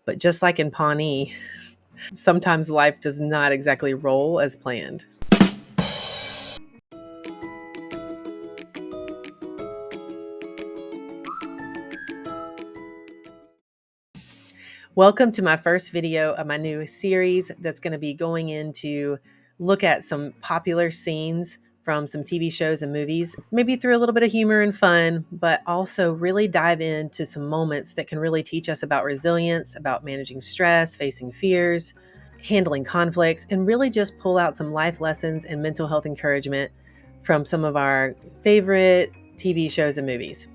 But just like in Pawnee, sometimes life does not exactly roll as planned. Welcome to my first video of my new series that's going to be going into look at some popular scenes from some TV shows and movies, maybe through a little bit of humor and fun, but also really dive into some moments that can really teach us about resilience, about managing stress, facing fears, handling conflicts, and really just pull out some life lessons and mental health encouragement from some of our favorite TV shows and movies.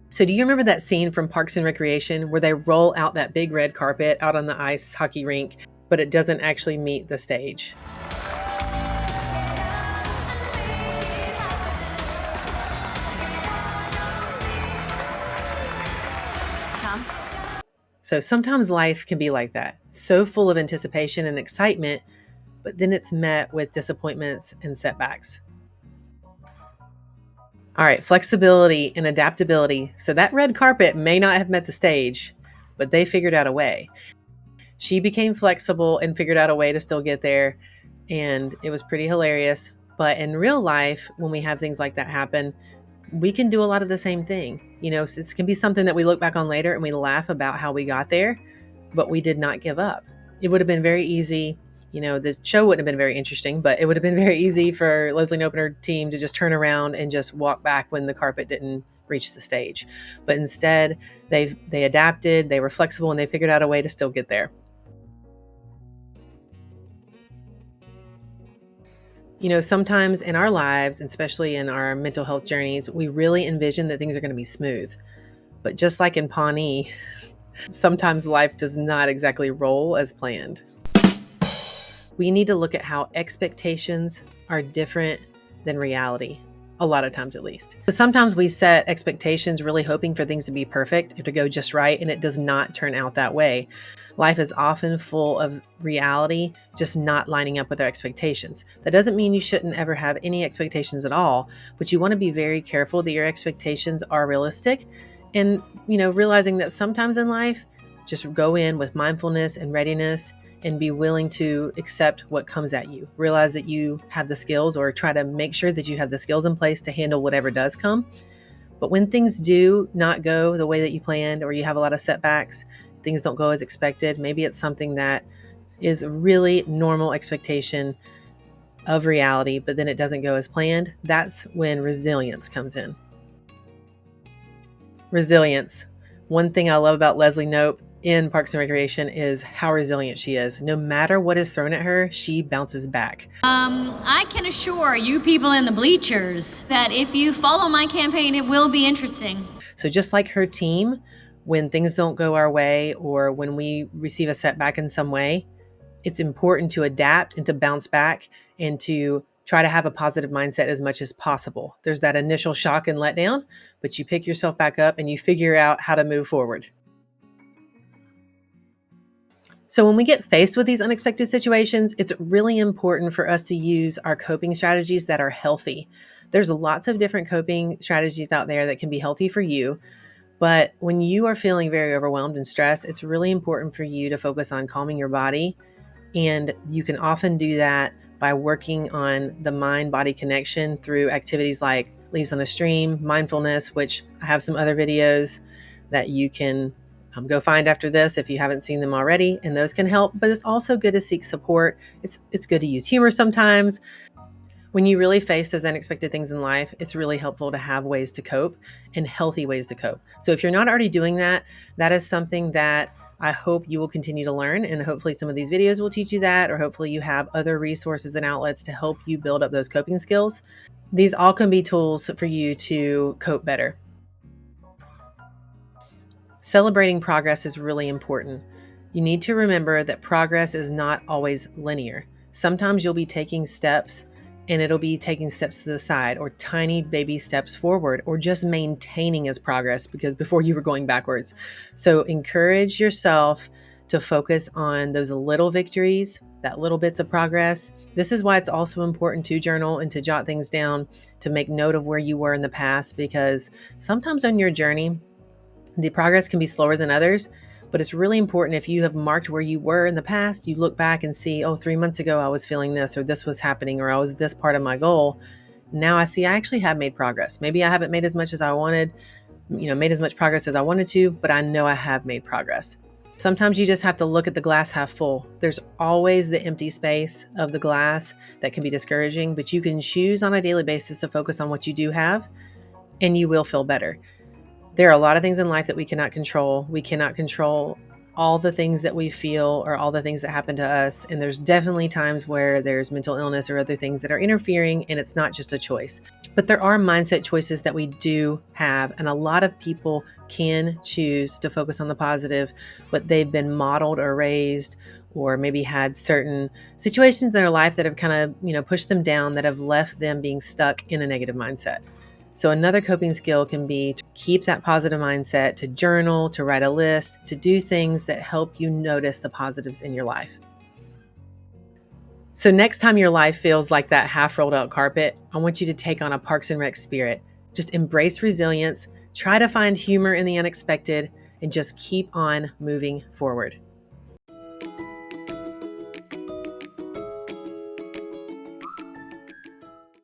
So do you remember that scene from Parks and Recreation where they roll out that big red carpet out on the ice hockey rink, but it doesn't actually meet the stage? Tom? So sometimes life can be like that, so full of anticipation and excitement, but then it's met with disappointments and setbacks. All right, flexibility and adaptability. So that red carpet may not have met the stage, but they figured out a way. She became flexible and figured out a way to still get there, and it was pretty hilarious. But in real life, when we have things like that happen, we can do a lot of the same thing. You know, so it can be something that we look back on later and we laugh about how we got there, but we did not give up. It would have been very easy. You know, the show wouldn't have been very interesting, but it would have been very easy for Leslie Knope and her team to just turn around and just walk back when the carpet didn't reach the stage. But instead, they adapted, they were flexible, and they figured out a way to still get there. You know, sometimes in our lives, especially in our mental health journeys, we really envision that things are going to be smooth. But just like in Pawnee, sometimes life does not exactly roll as planned. We need to look at how expectations are different than reality, a lot of times at least. So sometimes we set expectations really hoping for things to be perfect or to go just right, and it does not turn out that way. Life is often full of reality just not lining up with our expectations. That doesn't mean you shouldn't ever have any expectations at all, but you want to be very careful that your expectations are realistic, and realizing that sometimes in life, just go in with mindfulness and readiness and be willing to accept what comes at you. Realize that you have the skills, or try to make sure that you have the skills in place to handle whatever does come. But when things do not go the way that you planned, or you have a lot of setbacks, things don't go as expected, maybe it's something that is a really normal expectation of reality, but then it doesn't go as planned. That's when resilience comes in. Resilience. One thing I love about Leslie Knope in Parks and Recreation is how resilient she is. No matter what is thrown at her, she bounces back. I can assure you people in the bleachers that if you follow my campaign, it will be interesting. So just like her team, when things don't go our way, or when we receive a setback in some way, it's important to adapt and to bounce back and to try to have a positive mindset as much as possible. There's that initial shock and letdown, but you pick yourself back up and you figure out how to move forward. So when we get faced with these unexpected situations, it's really important for us to use our coping strategies that are healthy. There's lots of different coping strategies out there that can be healthy for you. But when you are feeling very overwhelmed and stressed, it's really important for you to focus on calming your body. And you can often do that by working on the mind-body connection through activities like Leaves on a Stream, mindfulness, which I have some other videos that you can go find after this if you haven't seen them already, and those can help. But it's also good to seek support. It's good to use humor sometimes. When you really face those unexpected things in life, it's really helpful to have ways to cope, and healthy ways to cope. So if you're not already doing that, that is something that I hope you will continue to learn, and hopefully some of these videos will teach you that, or hopefully you have other resources and outlets to help you build up those coping skills. These all can be tools for you to cope better. Celebrating progress is really important. You need to remember that progress is not always linear. Sometimes you'll be taking steps, and it'll be taking steps to the side, or tiny baby steps forward, or just maintaining as progress because before you were going backwards. So encourage yourself to focus on those little victories, that little bits of progress. This is why it's also important to journal and to jot things down, to make note of where you were in the past, because sometimes on your journey, the progress can be slower than others, But it's really important, if you have marked where you were in the past, you look back and see, oh, 3 months ago I was feeling this, or this was happening, or I was this part of my goal. Now I see I actually have made progress. Maybe I haven't made as much as I wanted, made as much progress as I wanted to, but I know I have made progress. Sometimes you just have to look at the glass half full. There's always the empty space of the glass that can be discouraging, but you can choose on a daily basis to focus on what you do have, and you will feel better. There are a lot of things in life that we cannot control. We cannot control all the things that we feel or all the things that happen to us. And there's definitely times where there's mental illness or other things that are interfering, and it's not just a choice. But there are mindset choices that we do have. And a lot of people can choose to focus on the positive, but they've been modeled or raised, or maybe had certain situations in their life that have kind of, pushed them down, that have left them being stuck in a negative mindset. So another coping skill can be to keep that positive mindset, to journal, to write a list, to do things that help you notice the positives in your life. So next time your life feels like that half rolled out carpet, I want you to take on a Parks and Rec spirit. Just embrace resilience, try to find humor in the unexpected, and just keep on moving forward.